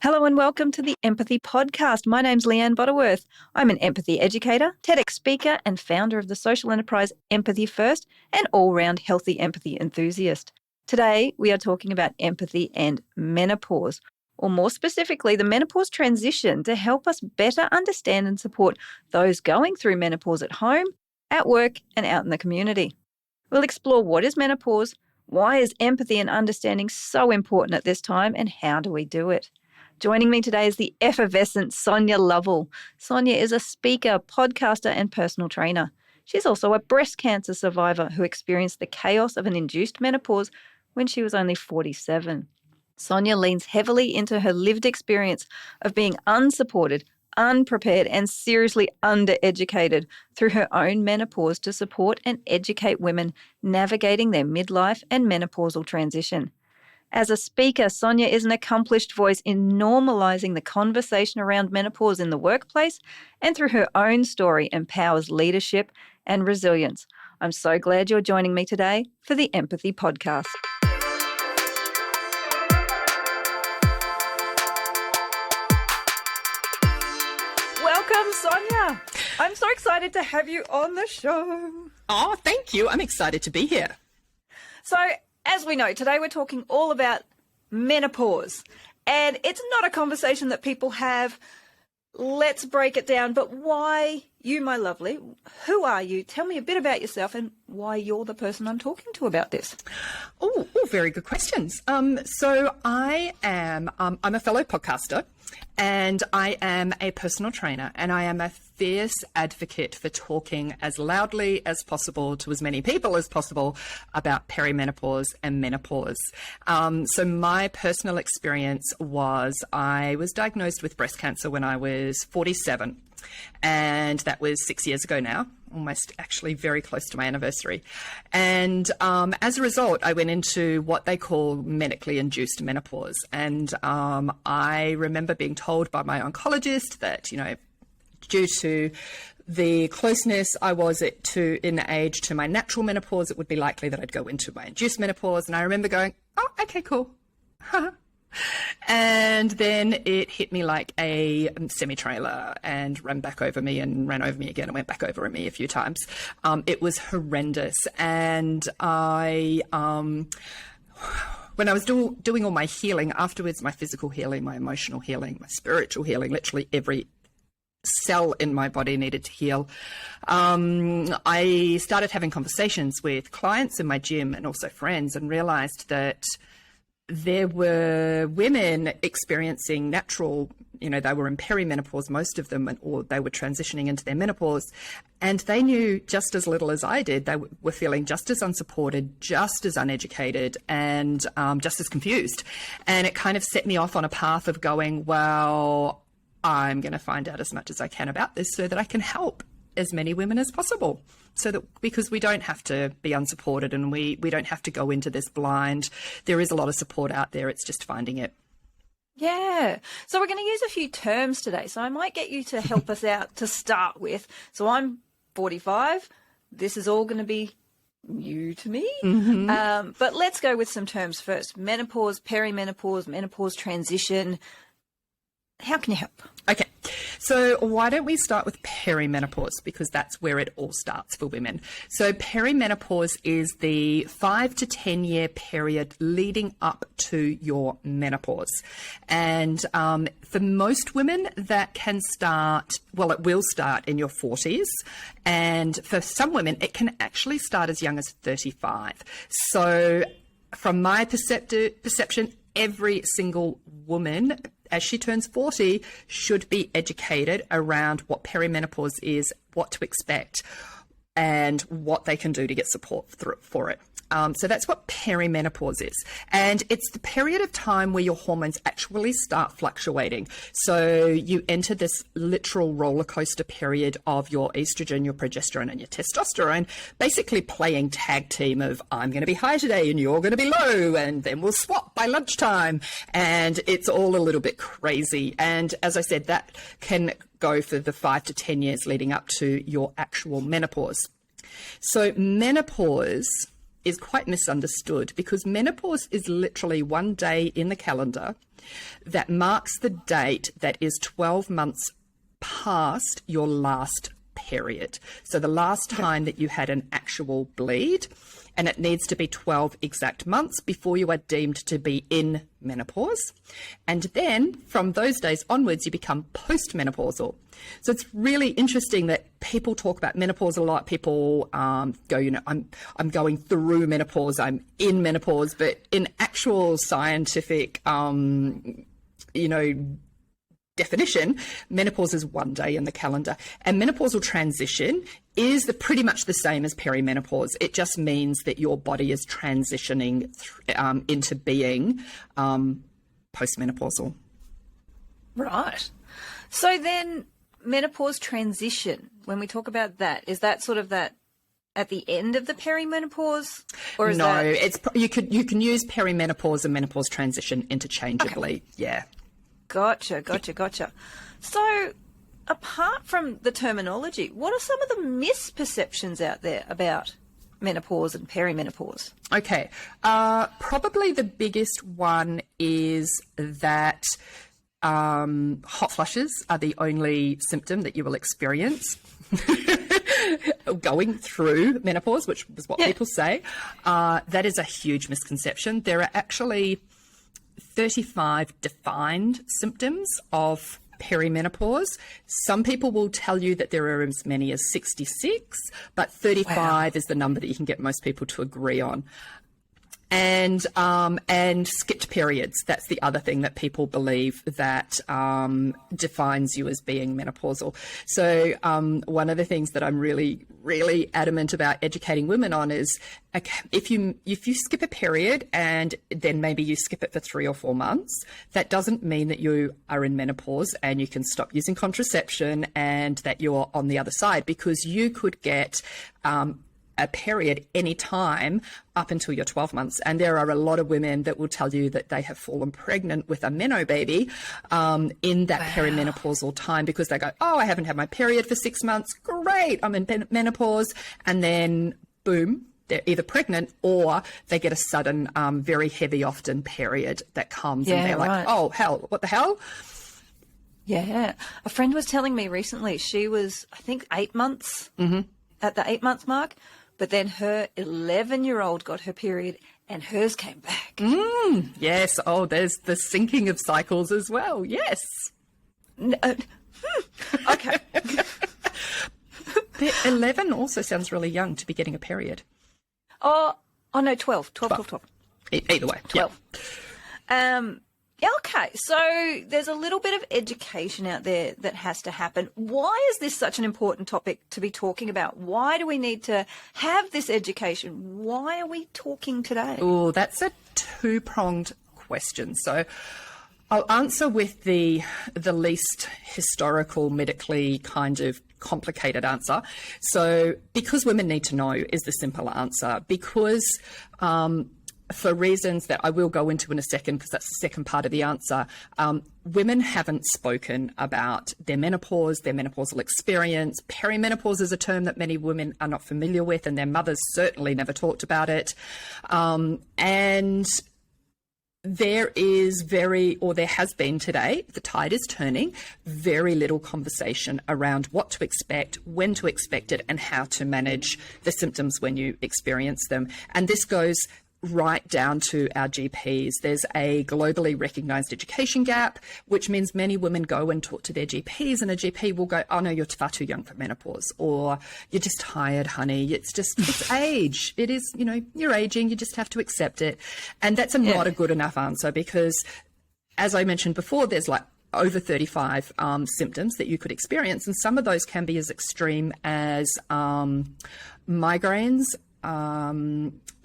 Hello and welcome to the Empathy Podcast. My name's Leanne Butterworth. I'm an empathy educator, TEDx speaker, and founder of the social enterprise Empathy First, and all-round healthy empathy enthusiast. Today, we are talking about empathy and menopause, or more specifically, the menopause transition to help us better understand and support those going through menopause at home, at work, and out in the community. We'll explore what is menopause, why is empathy and understanding so important at this time, and how do we do it? Joining me today is the effervescent Sonya Lovell. Sonya is a speaker, podcaster, and personal trainer. She's also a breast cancer survivor who experienced the chaos of an induced menopause when she was only 47. Sonya leans heavily into her lived experience of being unsupported, unprepared, and seriously undereducated through her own menopause to support and educate women navigating their midlife and menopausal transition. As a speaker, Sonya is an accomplished voice in normalizing the conversation around menopause in the workplace, and through her own story empowers leadership and resilience. I'm so glad you're joining me today for the Empathy Podcast. Welcome, Sonya. I'm so excited to have you on the show. Oh, thank you. I'm excited to be here. So, as we know, today we're talking all about menopause, and it's not a conversation that people have. Let's break it down. But why you, my lovely, who are you? Tell me a bit about yourself and why you're the person I'm talking to about this. Oh, very good questions. So I am, I'm a fellow podcaster, and I am a personal trainer, and I am a fierce advocate for talking as loudly as possible to as many people as possible about perimenopause and menopause. So my personal experience was I was diagnosed with breast cancer when I was 47, and that was 6 years ago now, almost actually very close to my anniversary. And as a result, I went into what they call medically induced menopause. And I remember being told by my oncologist that, you know, due to the closeness I was in age to my natural menopause, it would be likely that I'd go into my induced menopause. And I remember going, oh, okay, cool. And then it hit me like a semi-trailer and ran back over me and ran over me again and went back over me a few times. It was horrendous. And when I was doing all my healing afterwards, my physical healing, my emotional healing, my spiritual healing, literally every cell in my body needed to heal. I started having conversations with clients in my gym and also friends, and realized that there were women experiencing natural, you know, they were in perimenopause, most of them, or they were transitioning into their menopause, and they knew just as little as I did. They were feeling just as unsupported, just as uneducated, and just as confused. And it kind of set me off on a path of going, well, I'm going to find out as much as I can about this so that I can help as many women as possible. So that, because we don't have to be unsupported, and we don't have to go into this blind. There is a lot of support out there. It's just finding it. Yeah. So we're going to use a few terms today. So I might get you to help us out to start with. So I'm 45. This is all going to be new to me. Mm-hmm. But let's go with some terms first. Menopause, perimenopause, menopause transition. How can you help? Okay, so why don't we start with perimenopause, because that's where it all starts for women. So perimenopause is the 5 to 10 year period leading up to your menopause. And for most women, that can start, well, it will start in your 40s. And for some women, it can actually start as young as 35. So from my perception, every single woman, as she turns 40, should be educated around what perimenopause is, what to expect, and what they can do to get support for it. So that's what perimenopause is. And it's the period of time where your hormones actually start fluctuating. So you enter this literal roller coaster period of your estrogen, your progesterone, and your testosterone, basically playing tag team of, I'm going to be high today and you're going to be low, and then we'll swap by lunchtime. And it's all a little bit crazy. And as I said, that can go for the 5 to 10 years leading up to your actual menopause. So menopause is quite misunderstood, because menopause is literally one day in the calendar that marks the date that is 12 months past your last period. So the last time that you had an actual bleed, and it needs to be 12 exact months before you are deemed to be in menopause. And then from those days onwards, you become postmenopausal. So it's really interesting that people talk about menopause a lot. People go, I'm going through menopause, I'm in menopause, but in actual scientific, definition, menopause is one day in the calendar, and menopausal transition is pretty much the same as perimenopause. It just means that your body is transitioning into being postmenopausal. Right. So then menopause transition, when we talk about that, is that sort of that at the end of the perimenopause? Or is no, it's you can use perimenopause and menopause transition interchangeably. Okay. Yeah. Gotcha. So apart from the terminology, what are some of the misperceptions out there about menopause and perimenopause? Okay. Probably the biggest one is that hot flushes are the only symptom that you will experience going through menopause, which is what people say. That is a huge misconception. There are actually 35 defined symptoms of perimenopause. Some people will tell you that there are as many as 66, but 35 is the number that you can get most people to agree on. And skipped periods. That's the other thing that people believe that defines you as being menopausal. So one of the things that I'm really, really adamant about educating women on is, if you skip a period and then maybe you skip it for 3 or 4 months, that doesn't mean that you are in menopause and you can stop using contraception and that you're on the other side, because you could get a period any time up until your 12 months. And there are a lot of women that will tell you that they have fallen pregnant with a meno baby in that perimenopausal time, because they go, oh, I haven't had my period for 6 months. Great, I'm in menopause. And then boom, they're either pregnant or they get a sudden, very heavy often period that comes and they're like, oh, hell, what the hell? Yeah. A friend was telling me recently, she was, I think, 8 months at the 8-month mark. But then her 11-year-old got her period and hers came back. Yes. Oh, there's the syncing of cycles as well. Yes. Okay. 11 also sounds really young to be getting a period. Oh no, 12. Either way. 12. Yeah. Okay, so there's a little bit of education out there that has to happen. Why is this such an important topic to be talking about? Why do we need to have this education? Why are we talking today? Oh, that's a two-pronged question. So I'll answer with the least historical, medically kind of complicated answer. So because women need to know is the simple answer. Because for reasons that I will go into in a second, because that's the second part of the answer, women haven't spoken about their menopause, their menopausal experience. Perimenopause is a term that many women are not familiar with, and their mothers certainly never talked about it. And there has been today, the tide is turning, very little conversation around what to expect, when to expect it, and how to manage the symptoms when you experience them. And this goes right down to our GPs. There's a globally recognised education gap, which means many women go and talk to their GPs, and a GP will go, oh no, you're far too young for menopause, or you're just tired, honey. It's age. It is, you're aging. You just have to accept it. And that's not a good enough answer, because as I mentioned before, there's like over 35 symptoms that you could experience. And some of those can be as extreme as migraines.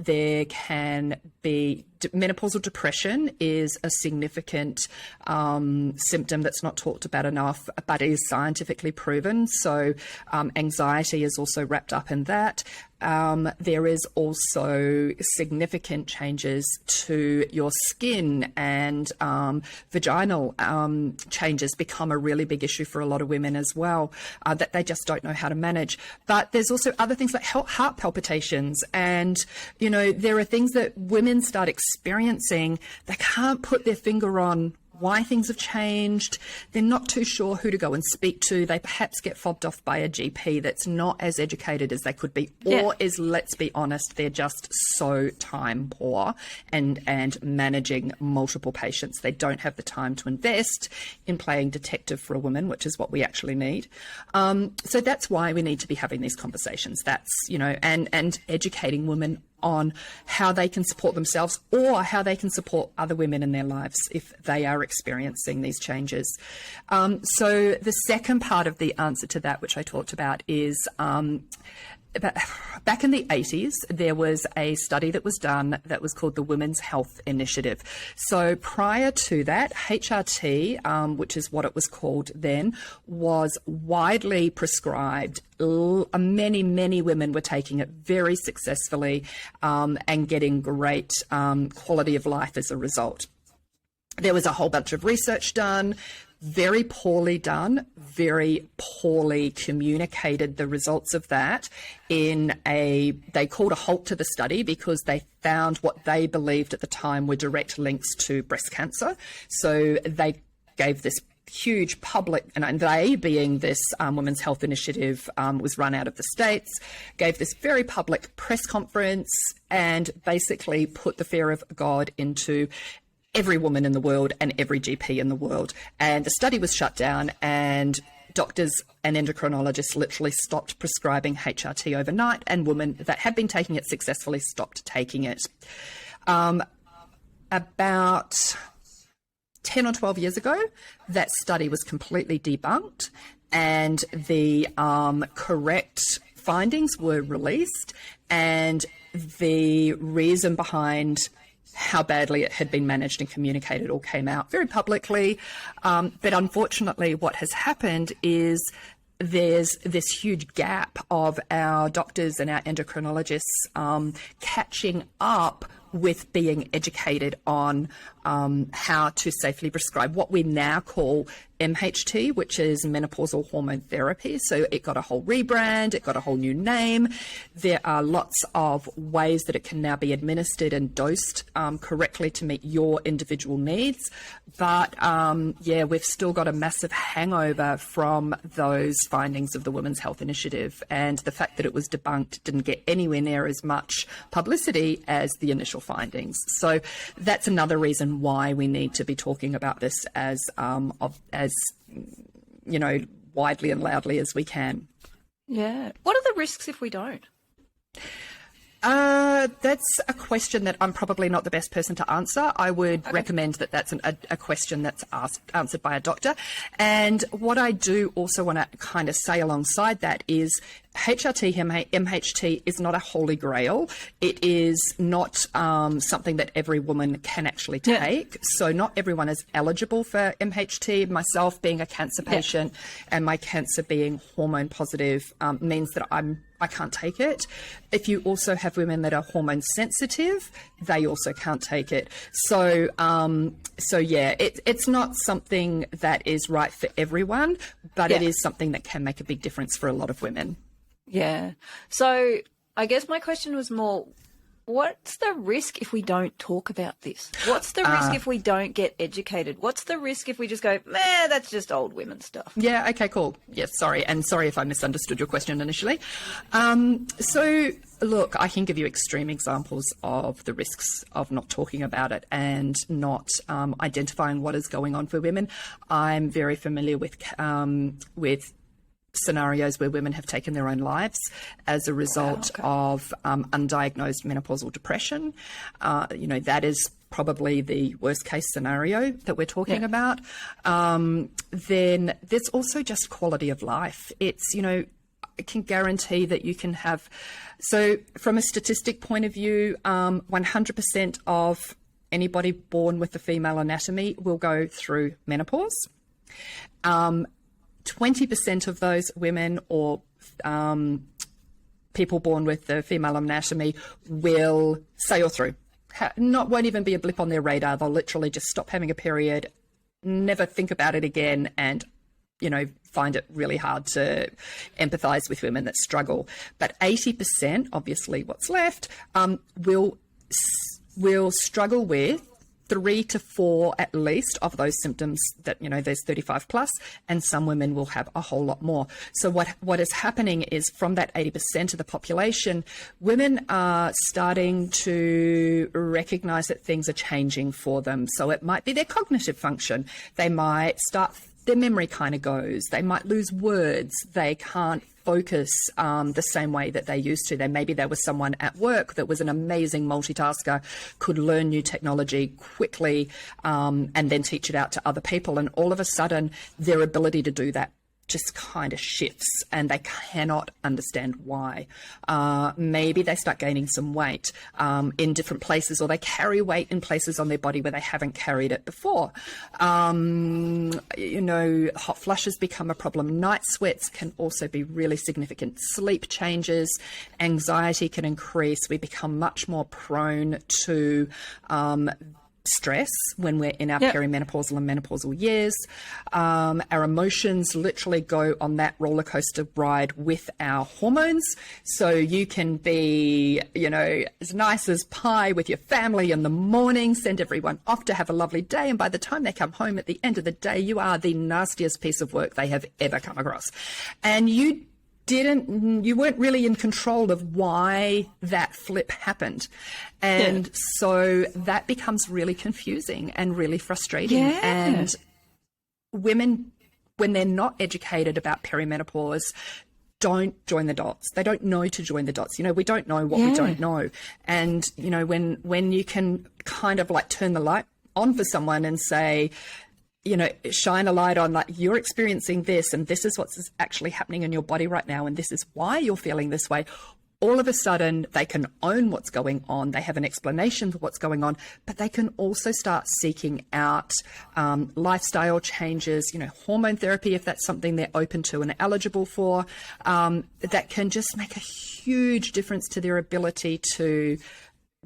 There can be menopausal depression is a significant symptom that's not talked about enough, but is scientifically proven. So anxiety is also wrapped up in that. There is also significant changes to your skin, and vaginal changes become a really big issue for a lot of women as well, that they just don't know how to manage. But there's also other things like heart palpitations, and, you know, there are things that women start experiencing. They can't put their finger on why things have changed. They're not too sure who to go and speak to. They perhaps get fobbed off by a GP that's not as educated as they could be, or is, let's be honest, they're just so time poor and managing multiple patients. They don't have the time to invest in playing detective for a woman, which is what we actually need. So that's why we need to be having these conversations. That's, you know, and educating women on how they can support themselves or how they can support other women in their lives if they are experiencing these changes. So the second part of the answer to that, which I talked about, is back in the 80s, there was a study that was done that was called the Women's Health Initiative. So prior to that, HRT, which is what it was called then, was widely prescribed. Many, many women were taking it very successfully and getting great quality of life as a result. There was a whole bunch of research done, very poorly done, very poorly communicated the results of that they called a halt to the study because they found what they believed at the time were direct links to breast cancer. So they gave this huge public, and they being this Women's Health Initiative, was run out of the States, gave this very public press conference and basically put the fear of God into every woman in the world and every GP in the world. And the study was shut down, and doctors and endocrinologists literally stopped prescribing HRT overnight, and women that had been taking it successfully stopped taking it. About 10 or 12 years ago, that study was completely debunked, and the correct findings were released, and the reason behind how badly it had been managed and communicated all came out very publicly. But unfortunately, what has happened is there's this huge gap of our doctors and our endocrinologists catching up with being educated on how to safely prescribe what we now call MHT, which is menopausal hormone therapy. So it got a whole rebrand, it got a whole new name. There are lots of ways that it can now be administered and dosed correctly to meet your individual needs. But yeah, we've still got a massive hangover from those findings of the Women's Health Initiative, and the fact that it was debunked didn't get anywhere near as much publicity as the initial findings. So that's another reason why we need to be talking about this as you know, widely and loudly as we can. Yeah. What are the risks if we don't? That's a question that I'm probably not the best person to answer. I would recommend that that's a question that's answered by a doctor. And what I do also want to kind of say alongside that is HRT, MHT is not a holy grail. It is not something that every woman can actually take. Yeah. So not everyone is eligible for MHT. Myself being a cancer patient and my cancer being hormone positive means that I can't take it. If you also have women that are hormone sensitive, they also can't take it. So, yeah, it's not something that is right for everyone, but it is something that can make a big difference for a lot of women. Yeah. So I guess my question was more, what's the risk if we don't talk about this? What's the risk if we don't get educated? What's the risk if we just go, that's just old women stuff? Yeah, okay, cool. Yes, sorry. And sorry if I misunderstood your question initially. So, look, I can give you extreme examples of the risks of not talking about it and not identifying what is going on for women. I'm very familiar with scenarios where women have taken their own lives as a result of undiagnosed menopausal depression. That is probably the worst case scenario that we're talking about. Then there's also just quality of life. It's, I can guarantee that you can have, so from a statistic point of view, 100% of anybody born with the female anatomy will go through menopause. 20% of those women, or people born with the female anatomy will sail through. Won't even be a blip on their radar. They'll literally just stop having a period, never think about it again, and find it really hard to empathize with women that struggle. But 80%, obviously what's left, will struggle with 3 to 4 at least of those symptoms that, there's 35 plus, and some women will have a whole lot more. So what is happening is, from that 80% of the population, women are starting to recognize that things are changing for them. So it might be their cognitive function. They might their memory kind of goes. They might lose words. They can't focus the same way that they used to. Maybe there was someone at work that was an amazing multitasker, could learn new technology quickly, and then teach it out to other people. And all of a sudden, their ability to do that just kind of shifts, and they cannot understand why. Maybe they start gaining some weight in different places, or they carry weight in places on their body where they haven't carried it before. Hot flushes become a problem. Night sweats can also be really significant. Sleep changes, anxiety can increase. We become much more prone to stress when we're in our perimenopausal and menopausal years. Our emotions literally go on that roller coaster ride with our hormones. So you can be, as nice as pie with your family in the morning, send everyone off to have a lovely day. And by the time they come home at the end of the day, you are the nastiest piece of work they have ever come across. And you weren't really in control of why that flip happened. And so that becomes really confusing and really frustrating. Yeah. And women, when they're not educated about perimenopause, don't join the dots. They don't know to join the dots. We don't know what we don't know. And, when you can kind of like turn the light on for someone and say, shine a light on, like, you're experiencing this, and this is what's actually happening in your body right now, and this is why you're feeling this way. All of a sudden, they can own what's going on. They have an explanation for what's going on, but they can also start seeking out lifestyle changes, hormone therapy, if that's something they're open to and eligible for, that can just make a huge difference to their ability to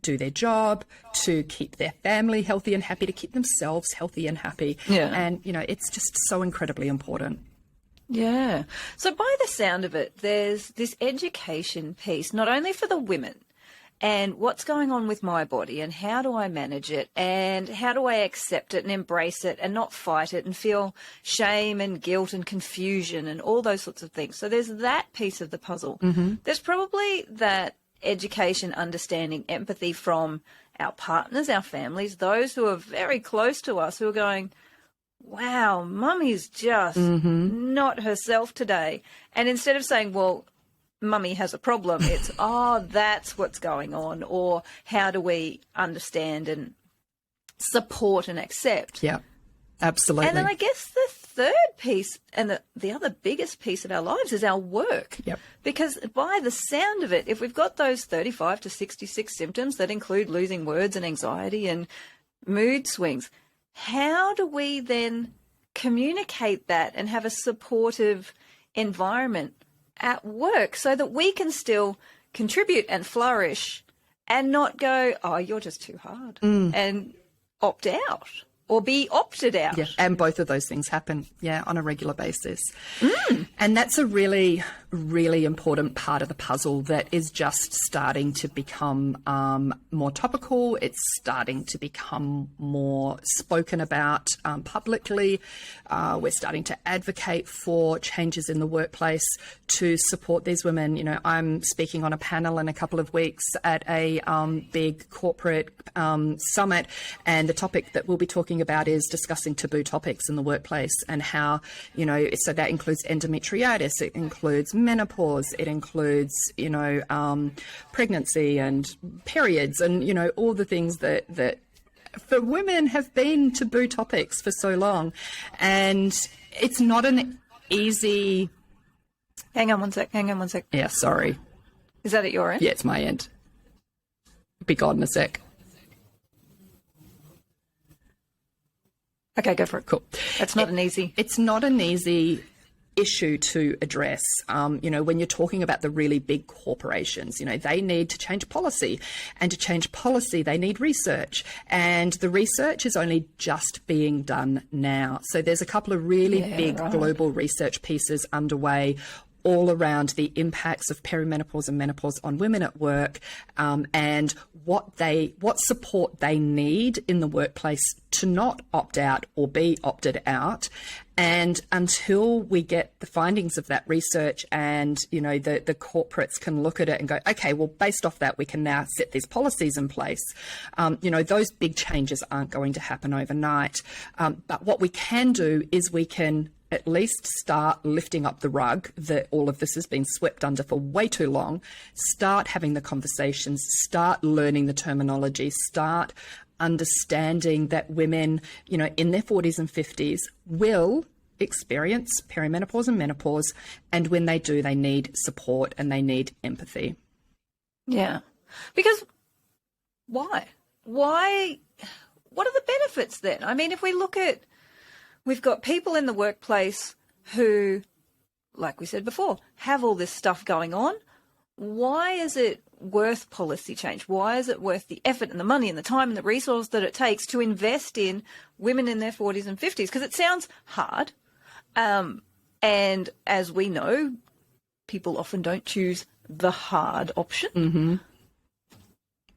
do their job, to keep their family healthy and happy, to keep themselves healthy and happy. Yeah. And, it's just so incredibly important. Yeah. So by the sound of it, there's this education piece, not only for the women and what's going on with my body and how do I manage it and how do I accept it and embrace it and not fight it and feel shame and guilt and confusion and all those sorts of things. So there's that piece of the puzzle. Mm-hmm. There's probably that education, understanding, empathy from our partners, our families, those who are very close to us, who are going, wow, mummy's just not herself today. And instead of saying, well, mummy has a problem, it's, that's what's going on, or how do we understand and support and accept? Yeah, absolutely. And then I guess the third piece, and the other biggest piece of our lives, is our work. Yep. Because by the sound of it, if we've got those 35 to 66 symptoms that include losing words and anxiety and mood swings, how do we then communicate that and have a supportive environment at work so that we can still contribute and flourish and not go, you're just too hard, and opt out? Or be opted out. Yeah, and both of those things happen, on a regular basis. And that's a really, really important part of the puzzle that is just starting to become more topical. It's starting to become more spoken about publicly. We're starting to advocate for changes in the workplace to support these women. I'm speaking on a panel in a couple of weeks at a big corporate summit, and the topic that we'll be talking about is discussing taboo topics in the workplace and how, so that includes endometriosis, it includes menopause, it includes, pregnancy and periods and, all the things that for women have been taboo topics for so long. And it's not an easy... Hang on one sec. Yeah, sorry. Is that at your end? Yeah, it's my end. Be gone in a sec. Okay, go for it. Cool. That's not an easy... It's not an easy issue to address. When you're talking about the really big corporations, they need to change policy, and to change policy, they need research, and the research is only just being done now. So there's a couple of really big global research pieces underway all around the impacts of perimenopause and menopause on women at work, and what support they need in the workplace to not opt out or be opted out. And until we get the findings of that research and, the corporates can look at it and go, okay, well, based off that, we can now set these policies in place. Those big changes aren't going to happen overnight. But what we can do is we can at least start lifting up the rug that all of this has been swept under for way too long, start having the conversations, start learning the terminology, start understanding that women, in their 40s and 50s will experience perimenopause and menopause. And when they do, they need support and they need empathy. Yeah. Because why? What are the benefits then? I mean, if we look at, we've got people in the workplace who, like we said before, have all this stuff going on. Why is it worth policy change? Why is it worth the effort and the money and the time and the resource that it takes to invest in women in their 40s and 50s? Because it sounds hard. And as we know, people often don't choose the hard option. Mm-hmm.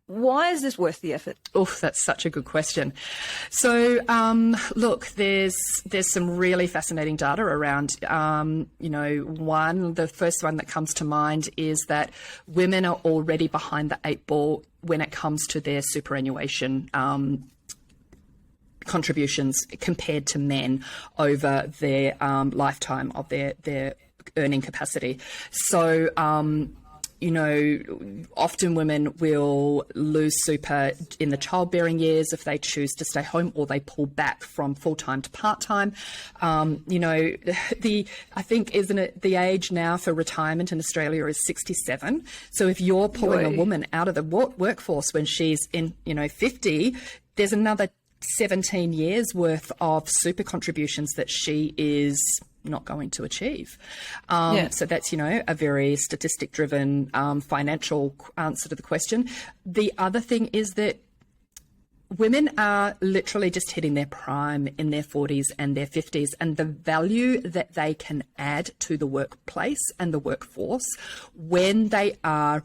Why is this worth the effort? Oh, that's such a good question. So, look, there's some really fascinating data around, the first one that comes to mind is that women are already behind the 8 ball when it comes to their superannuation contributions compared to men over their lifetime of their earning capacity. So, often women will lose super in the childbearing years if they choose to stay home, or they pull back from full-time to part-time. I think, isn't it, the age now for retirement in Australia is 67. So if you're pulling a woman out of the workforce when she's in, 50, there's another 17 years worth of super contributions that she is not going to achieve. So that's, a very statistic-driven financial answer to the question. The other thing is that women are literally just hitting their prime in their 40s and their 50s, and the value that they can add to the workplace and the workforce when they are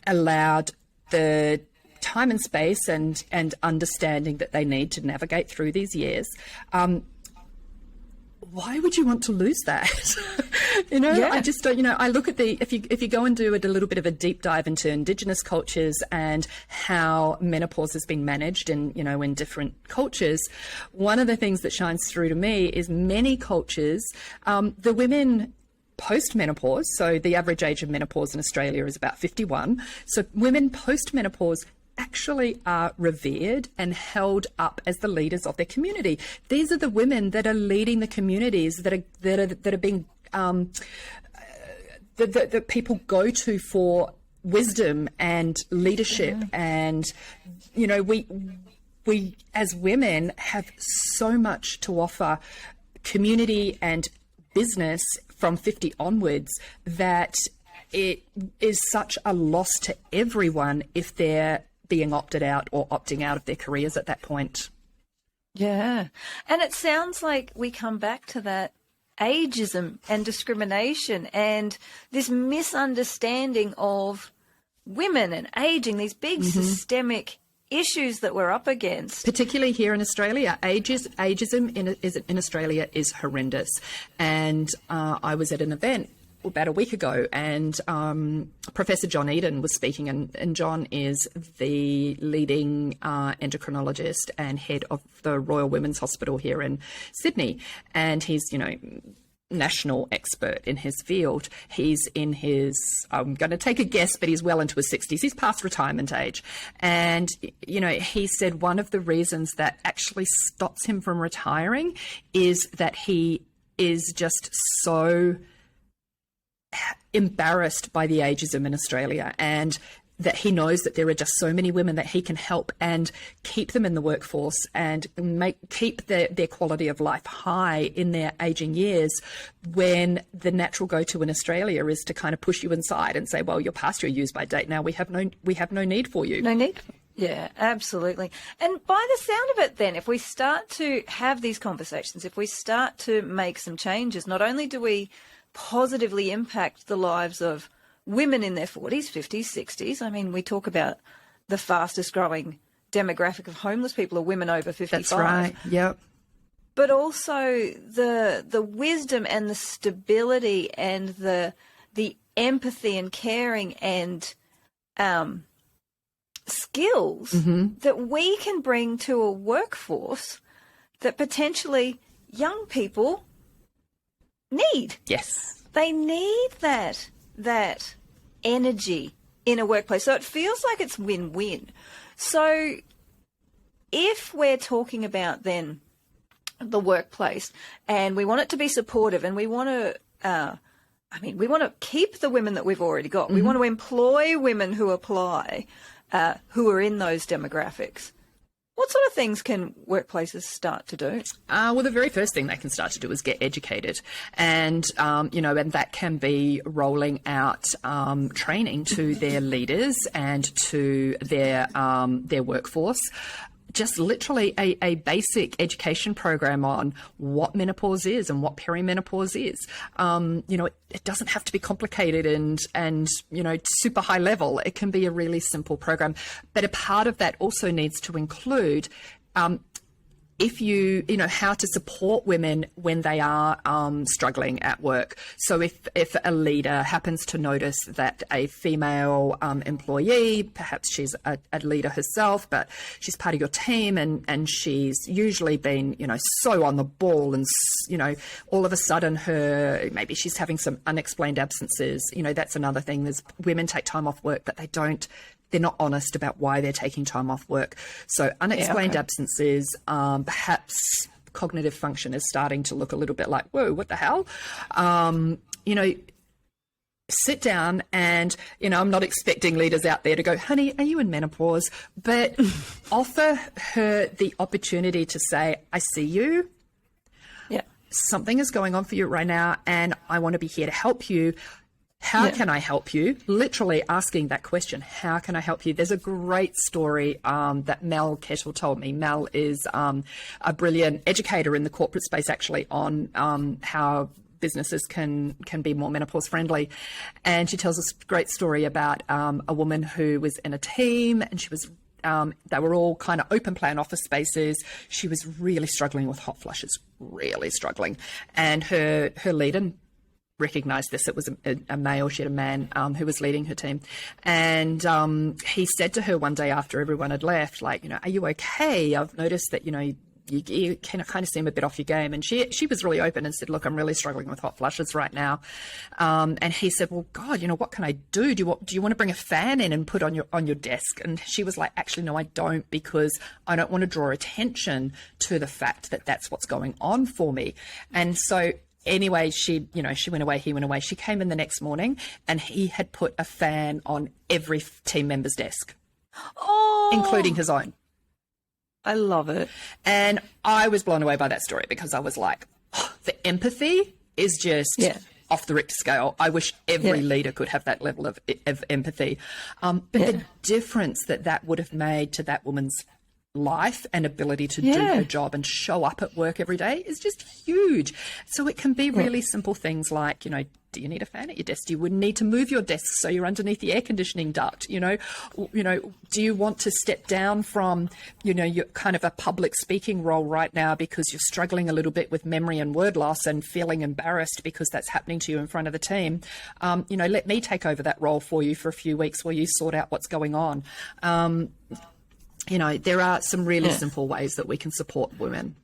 allowed the time and space and understanding that they need to navigate through these years. Why would you want to lose that? I just don't, I look at if you go and do a little bit of a deep dive into Indigenous cultures and how menopause has been managed in different cultures, one of the things that shines through to me is many cultures, the women post-menopause, so the average age of menopause in Australia is about 51. So women post-menopause actually are revered and held up as the leaders of their community. These are the women that are leading the communities that are being that people go to for wisdom and leadership. And we as women have so much to offer community and business from 50 onwards that it is such a loss to everyone if they're being opted out or opting out of their careers at that point. Yeah. And it sounds like we come back to that ageism and discrimination and this misunderstanding of women and aging, these big systemic issues that we're up against. Particularly here in Australia, ageism in Australia is horrendous. And I was at an event about a week ago, and Professor John Eden was speaking, and John is the leading endocrinologist and head of the Royal Women's Hospital here in Sydney, and he's national expert in his field. He's in his, I'm going to take a guess, but he's well into his 60s. He's past retirement age. And, he said one of the reasons that actually stops him from retiring is that he is just so embarrassed by the ageism in Australia. And that he knows that there are just so many women that he can help and keep them in the workforce and keep their quality of life high in their aging years, when the natural go-to in Australia is to kind of push you inside and say, well, you're past your use by date now. We have no need for you. No need. Yeah, absolutely. And by the sound of it then, if we start to have these conversations, if we start to make some changes, not only do we positively impact the lives of women in their 40s, 50s, 60s. I mean, we talk about the fastest growing demographic of homeless people are women over 55. That's right. Yep. But also the wisdom and the stability and the empathy and caring and skills that we can bring to a workforce that potentially young people need. Yes. They need that energy in a workplace. So it feels like it's win-win. So if we're talking about then the workplace and we want it to be supportive and we want to, we want to keep the women that we've already got. We want to employ women who apply, who are in those demographics. What sort of things can workplaces start to do? Well, the very first thing they can start to do is get educated. And, and that can be rolling out training to their leaders and to their workforce. Just literally a basic education program on what menopause is and what perimenopause is. It doesn't have to be complicated and super high level. It can be a really simple program. But a part of that also needs to include how to support women when they are struggling at work. So if a leader happens to notice that a female employee, perhaps she's a leader herself, but she's part of your team and she's usually been, so on the ball and, all of a sudden maybe she's having some unexplained absences. That's another thing. There's women take time off work, but they're not honest about why they're taking time off work. So unexplained absences, perhaps cognitive function is starting to look a little bit like, whoa, what the hell? Sit down and, I'm not expecting leaders out there to go, honey, are you in menopause? But offer her the opportunity to say, I see you. Yeah. Something is going on for you right now and I want to be here to help you. How can I help you? Literally asking that question, how can I help you? There's a great story that Mel Kettle told me. Mel is a brilliant educator in the corporate space, actually, on how businesses can be more menopause friendly. And she tells us a great story about a woman who was in a team and she was they were all kind of open plan office spaces. She was really struggling with hot flushes, really struggling. And her leader recognized this. It was a male. She had a man who was leading her team. And he said to her one day after everyone had left, like, are you okay? I've noticed that, you kind of seem a bit off your game. And she was really open and said, look, I'm really struggling with hot flushes right now. And he said, well, God, what can I do? Do you want to bring a fan in and put on your desk? And she was like, actually, no, I don't, because I don't want to draw attention to the fact that that's what's going on for me. And so anyway, she went away, he went away. She came in the next morning and he had put a fan on every team member's desk, including his own. I love it. And I was blown away by that story because I was like, the empathy is just off the Richter scale. I wish every leader could have that level of empathy. But the difference that would have made to that woman's life and ability to do her job and show up at work every day is just huge. So it can be really simple things like, do you need a fan at your desk? Do you need to move your desk so you're underneath the air conditioning duct? Do you want to step down from, your kind of a public speaking role right now because you're struggling a little bit with memory and word loss and feeling embarrassed because that's happening to you in front of the team? Let me take over that role for you for a few weeks while you sort out what's going on. There are some really simple ways that we can support women.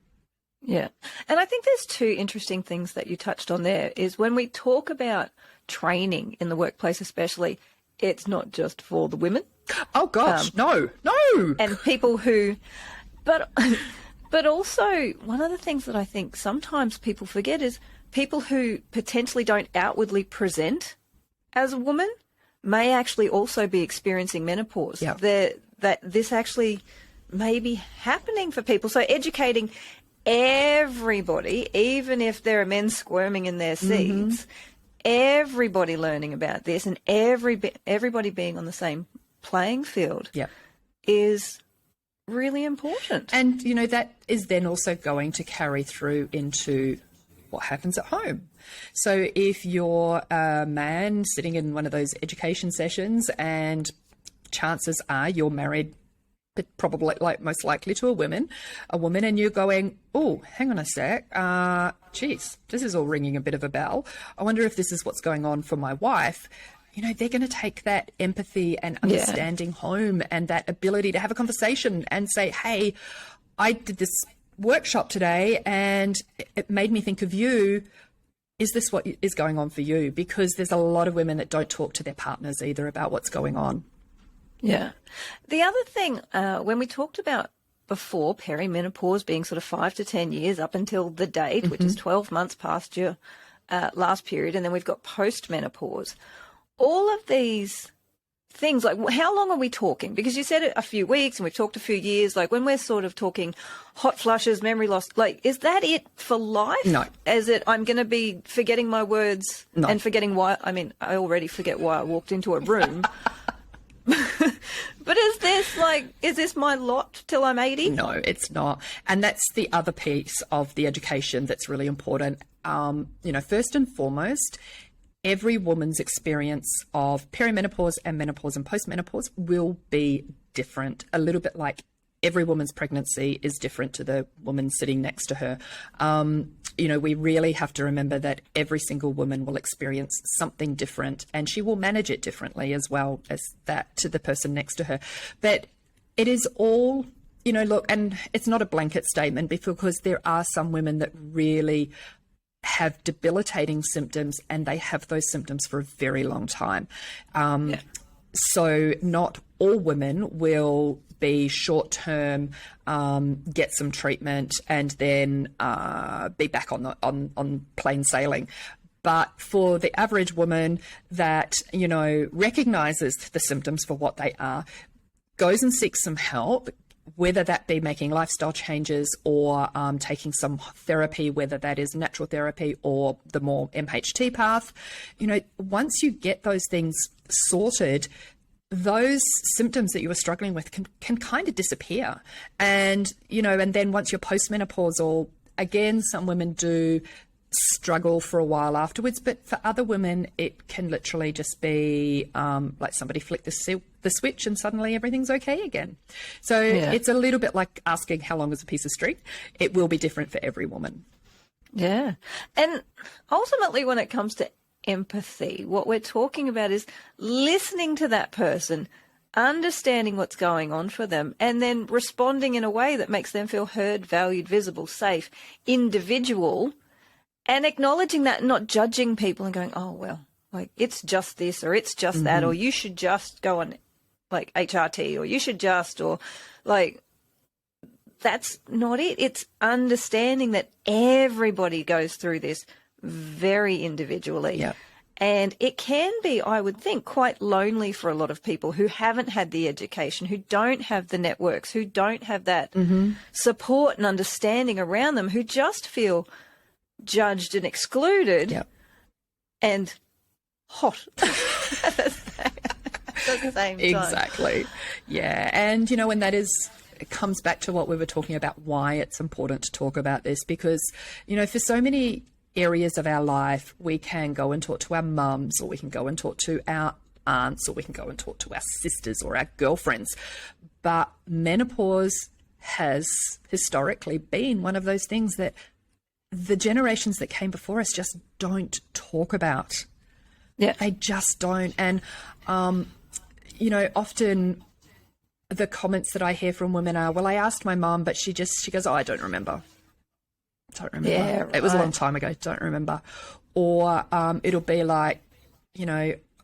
Yeah. And I think there's two interesting things that you touched on there is when we talk about training in the workplace, especially, it's not just for the women. Oh, gosh, no. And people who, but also one of the things that I think sometimes people forget is people who potentially don't outwardly present as a woman, may actually also be experiencing menopause. Yeah. That this actually may be happening for people. So educating everybody, even if there are men squirming in their seats, everybody learning about this and everybody being on the same playing field is really important. And, that is then also going to carry through into what happens at home. So if you're a man sitting in one of those education sessions and chances are you're married, but probably most likely to a woman, and you're going, oh, hang on a sec, geez, this is all ringing a bit of a bell. I wonder if this is what's going on for my wife. They're going to take that empathy and understanding home and that ability to have a conversation and say, hey, I did this workshop today and it made me think of you. Is this what is going on for you? Because there's a lot of women that don't talk to their partners either about what's going on. Yeah. The other thing, when we talked about before perimenopause being sort of 5 to 10 years up until the date, which is 12 months past your last period, and then we've got postmenopause, all of these things, like how long are we talking? Because you said it a few weeks and we've talked a few years, like when we're sort of talking hot flushes, memory loss, like is that it for life? No. Is it I'm going to be forgetting my words and forgetting why? I mean, I already forget why I walked into a room. But is this my lot till I'm 80? No, it's not. And that's the other piece of the education that's really important. First and foremost, every woman's experience of perimenopause and menopause and postmenopause will be different, a little bit like every woman's pregnancy is different to the woman sitting next to her. We really have to remember that every single woman will experience something different and she will manage it differently as well as that to the person next to her. But it is all, look, and it's not a blanket statement because there are some women that really have debilitating symptoms and they have those symptoms for a very long time. So not all women will be short-term, get some treatment and then be back on plain sailing. But for the average woman that, recognizes the symptoms for what they are, goes and seeks some help, whether that be making lifestyle changes or taking some therapy, whether that is natural therapy or the more MHT path, once you get those things sorted, those symptoms that you were struggling with can kind of disappear. And, and then once you're postmenopausal, again, some women do struggle for a while afterwards, but for other women, it can literally just be like somebody flicked the switch and suddenly everything's okay again. So it's a little bit like asking how long is a piece of string. It will be different for every woman. Yeah. And ultimately, when it comes to empathy, what we're talking about is listening to that person, understanding what's going on for them, and then responding in a way that makes them feel heard, valued, visible, safe, individual, and acknowledging that and not judging people and going, oh, well, like it's just this or it's just that, or you should just go on like HRT or you should just, or like, that's not it. It's understanding that everybody goes through this very individually. Yeah. And it can be, I would think, quite lonely for a lot of people who haven't had the education, who don't have the networks, who don't have that support and understanding around them, who just feel judged and excluded and hot at the same time. Exactly. Yeah. And, and that it comes back to what we were talking about, why it's important to talk about this, because, for so many areas of our life, we can go and talk to our mums, or we can go and talk to our aunts, or we can go and talk to our sisters or our girlfriends. But menopause has historically been one of those things that the generations that came before us just don't talk about. Yeah. They just don't. And, often the comments that I hear from women are, well, I asked my mum, but she goes, oh, I don't remember. Don't remember. Yeah, right. It was a long time ago. Don't remember. Or it'll be like,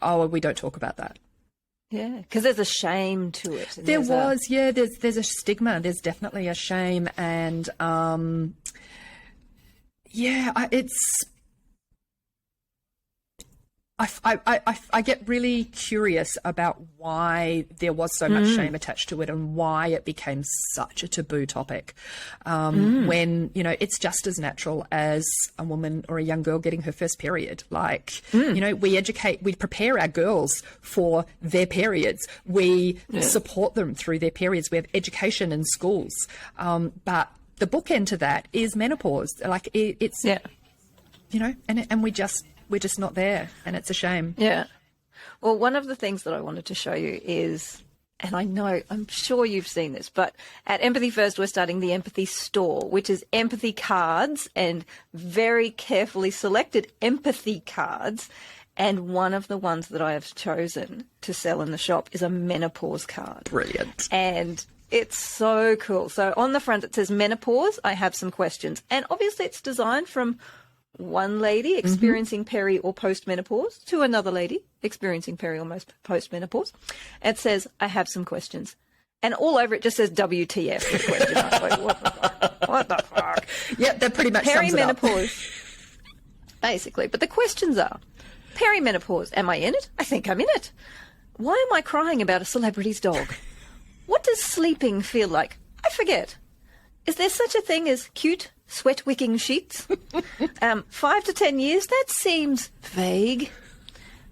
oh, we don't talk about that. Yeah, because there's a shame to it. There's a stigma. There's definitely a shame. And, I get really curious about why there was so much shame attached to it and why it became such a taboo topic. When, you know, it's just as natural as a woman or a young girl getting her first period. Like, you know, we prepare our girls for their periods. We support them through their periods. We have education in schools. But the bookend to that is menopause. Like, it's, you know, and we're just not there, and it's a shame. Yeah. Well, one of the things that I wanted to show you is, and I'm sure you've seen this, but at Empathy First, we're starting the Empathy Store, which is empathy cards and very carefully selected empathy cards. And one of the ones that I have chosen to sell in the shop is a menopause card. Brilliant. And it's so cool. So on the front, it says menopause. I have some questions. And obviously it's designed from one lady experiencing peri or postmenopause to another lady experiencing peri or postmenopause. It says, I have some questions. And all over it just says WTF with question marks. Like, what the fuck? What the fuck? Yeah, that pretty much sums it up. Perimenopause, basically. But the questions are, perimenopause, am I in it? I think I'm in it. Why am I crying about a celebrity's dog? What does sleeping feel like? I forget. Is there such a thing as cute sweat-wicking sheets? 5 to 10 years? That seems vague.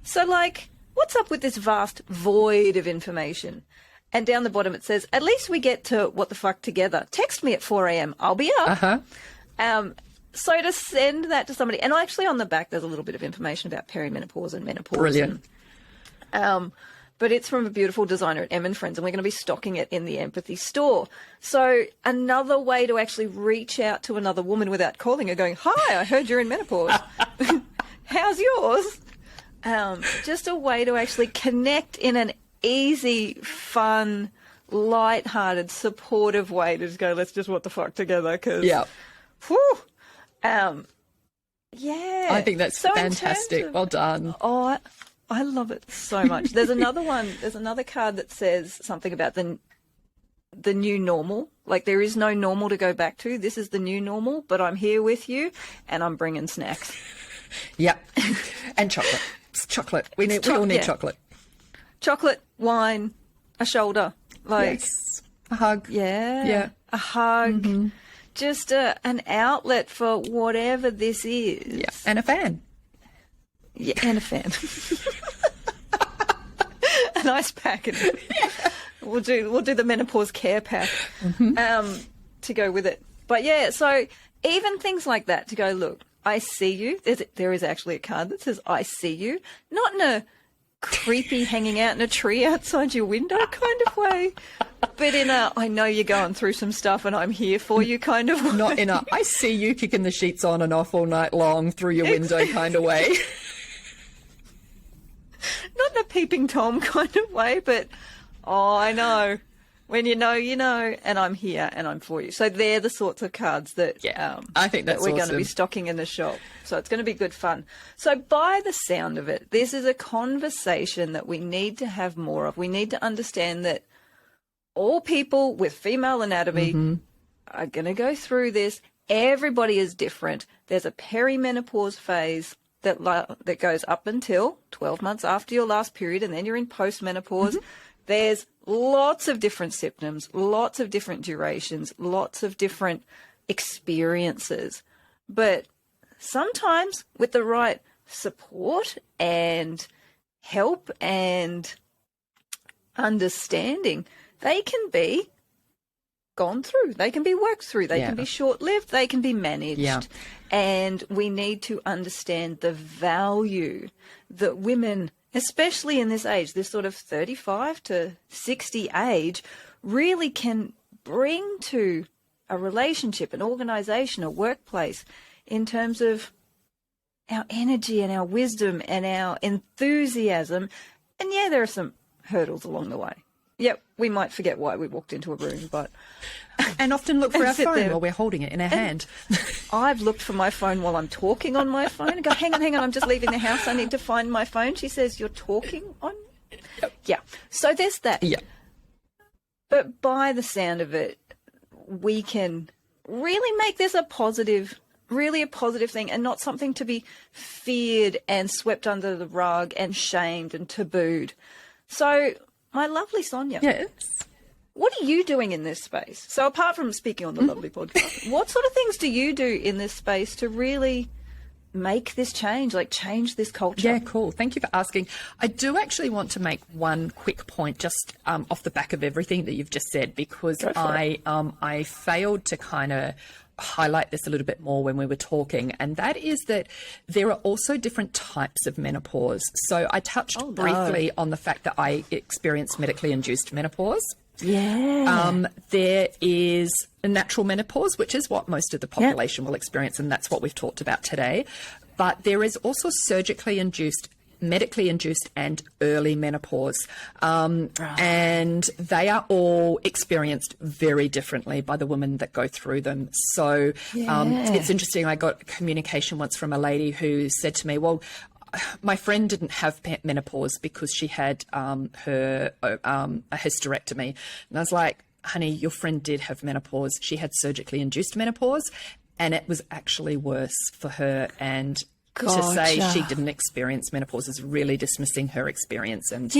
So, like, what's up with this vast void of information? And down the bottom it says, at least we get to what the fuck together. Text me at 4 a.m. I'll be up. So to send that to somebody, and actually on the back there's a little bit of information about perimenopause and menopause. Brilliant. But it's from a beautiful designer at Em & Friends, and we're going to be stocking it in the Empathy Store. So another way to actually reach out to another woman without calling her going, hi, I heard you're in menopause. How's yours? Just a way to actually connect in an easy, fun, light-hearted, supportive way to just go, let's just what the fuck together. Because, whew. Yeah. I think that's so fantastic. Well done. Oh, I love it so much. There's another one. There's another card that says something about the new normal. Like, there is no normal to go back to. This is the new normal, but I'm here with you, and I'm bringing snacks. Yep. And chocolate. It's chocolate. We all need chocolate. Chocolate, wine, a shoulder. Like, yes. A hug. Yeah. A hug. Just an outlet for whatever this is. Yeah. And a fan. Yeah, and a fan. An ice pack. And we'll do the menopause care pack to go with it. But yeah, so even things like that to go, look, I see you. There is actually a card that says I see you. Not in a creepy hanging out in a tree outside your window kind of way, but in a I know you're going through some stuff and I'm here for you kind of way. Not in a I see you kicking the sheets on and off all night long through your window kind of way. Not in a peeping Tom kind of way, but, oh, I know. When you know, and I'm here and I'm for you. So they're the sorts of cards that I think that's that we're awesome. going to be stocking in the shop. So it's going to be good fun. So by the sound of it, this is a conversation that we need to have more of. We need to understand that all people with female anatomy are going to go through this. Everybody is different. There's a perimenopause phase that goes up until 12 months after your last period, and then you're in postmenopause. There's lots of different symptoms, lots of different durations, lots of different experiences. But sometimes with the right support and help and understanding, they can be gone through. They can be worked through. They can be short-lived. They can be managed. Yeah. And we need to understand the value that women, especially in this age, this sort of 35 to 60 age, really can bring to a relationship, an organisation, a workplace, in terms of our energy and our wisdom and our enthusiasm. And yeah, there are some hurdles along the way. Yep, we might forget why we walked into a room, but... And often look for our phone while we're holding it in our hand. I've looked for my phone while I'm talking on my phone and go, hang on, I'm just leaving the house. I need to find my phone. She says, you're talking on? Yep. Yeah. So there's that. Yeah. But by the sound of it, we can really make this a positive really a positive thing and not something to be feared and swept under the rug and shamed and tabooed. So, my lovely Sonya. Yes. What are you doing in this space? So apart from speaking on the lovely podcast, what sort of things do you do in this space to really make this change, like change this culture? Yeah, cool. Thank you for asking. I do actually want to make one quick point just off the back of everything that you've just said, because I failed to kind of highlight this a little bit more when we were talking, and that is that there are also different types of menopause. So I touched briefly on the fact that I experienced medically induced menopause. Yeah. There is a natural menopause, which is what most of the population will experience, and that's what we've talked about today. But there is also surgically induced, medically induced, and early menopause. And they are all experienced very differently by the women that go through them. So it's interesting. I got communication once from a lady who said to me, well, my friend didn't have menopause because she had a hysterectomy. And I was like, honey, your friend did have menopause. She had surgically induced menopause, and it was actually worse for her. And to say she didn't experience menopause is really dismissing her experience. And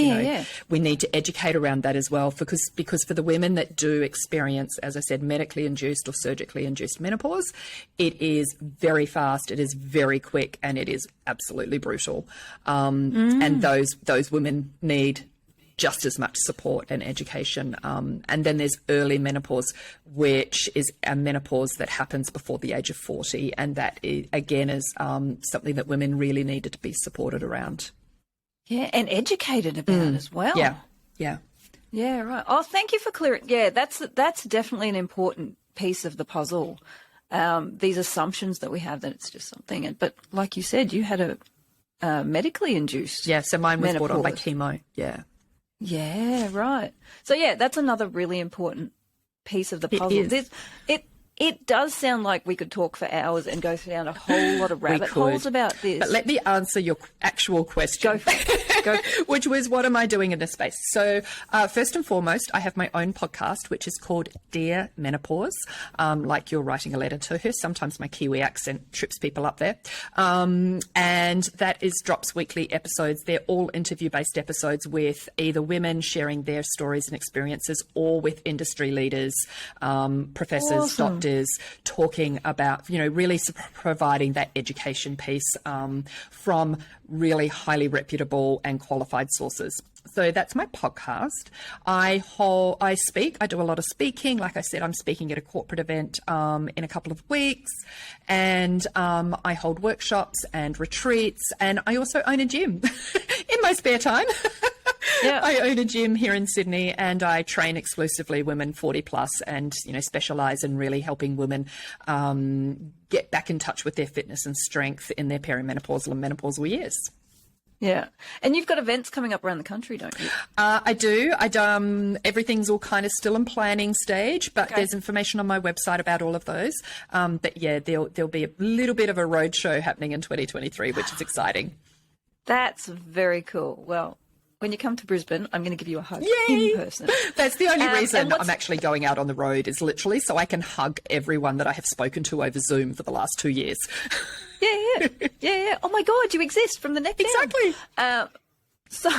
we need to educate around that as well, because for the women that do experience, as I said, medically induced or surgically induced menopause, it is very fast, it is very quick, and it is absolutely brutal. And those women need just as much support and education. And then there's early menopause, which is a menopause that happens before the age of 40. And that, again, is something that women really needed to be supported around. Yeah, and educated about as well. Yeah. Yeah, right. Oh, thank you for clearing. Yeah, that's definitely an important piece of the puzzle. These assumptions that we have that it's just something. But like you said, you had a medically induced Yeah, so mine was menopause. brought on by chemo. Yeah. Yeah, right. So yeah, that's another really important piece of the puzzle. It does sound like we could talk for hours and go down a whole lot of rabbit holes about this. But let me answer your actual question. Go for it. Go for it. Which was, what am I doing in this space? So first and foremost, I have my own podcast, which is called Dear Menopause, like you're writing a letter to her. Sometimes my Kiwi accent trips people up there. And that drops weekly episodes. They're all interview-based episodes with either women sharing their stories and experiences, or with industry leaders, professors, doctors, talking about, really providing that education piece from really highly reputable and qualified sources. So that's my podcast. I speak. I do a lot of speaking. Like I said, I'm speaking at a corporate event in a couple of weeks, and I hold workshops and retreats, and I also own a gym in my spare time. Yeah. I own a gym here in Sydney, and I train exclusively women 40 plus, and specialize in really helping women get back in touch with their fitness and strength in their perimenopausal and menopausal years. Yeah. And you've got events coming up around the country, don't you? I do. Everything's all kind of still in planning stage, but there's information on my website about all of those. But yeah, there'll be a little bit of a roadshow happening in 2023, which is exciting. That's very cool. Well, when you come to Brisbane, I'm going to give you a hug in person. That's the only reason I'm actually going out on the road, is literally so I can hug everyone that I have spoken to over Zoom for the last 2 years. Yeah. Oh my God, you exist from the neck down. Exactly. So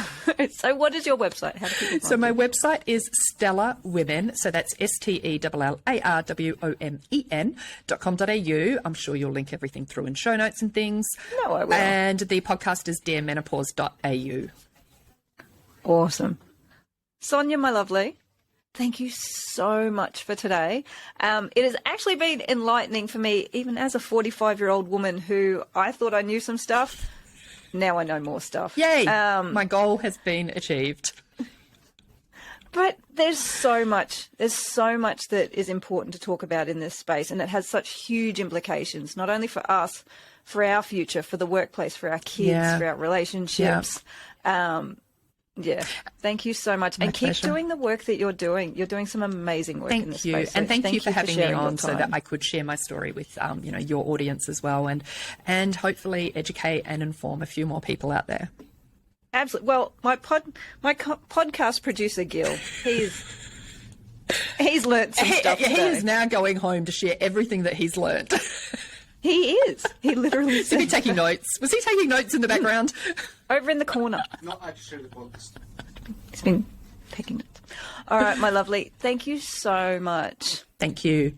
what is your website? How do people find So my website is Stellar Women. So that's STELLARWOMEN.com.au. I'm sure you'll link everything through in show notes and things. No, I will. And the podcast is dearmenopause.au. Awesome. Sonya, my lovely, thank you so much for today. It has actually been enlightening for me, even as a 45-year-old woman who I thought I knew some stuff. Now I know more stuff. Yay! My goal has been achieved. But there's so much that is important to talk about in this space, and it has such huge implications, not only for us, for our future, for the workplace, for our kids, for our relationships. Yeah, thank you so much. And keep doing the work that you're doing. You're doing some amazing work in this space. And thank you for having me on so that I could share my story with your audience as well, and hopefully educate and inform a few more people out there. Absolutely. Well, my podcast producer Gil, he's learnt some stuff today. He is now going home to share everything that he's learnt. He is. He literally Is he said taking notes? Was he taking notes in the background? over in the corner. Not actually the podcast. He's been taking notes. All right, my lovely. Thank you so much. Thank you.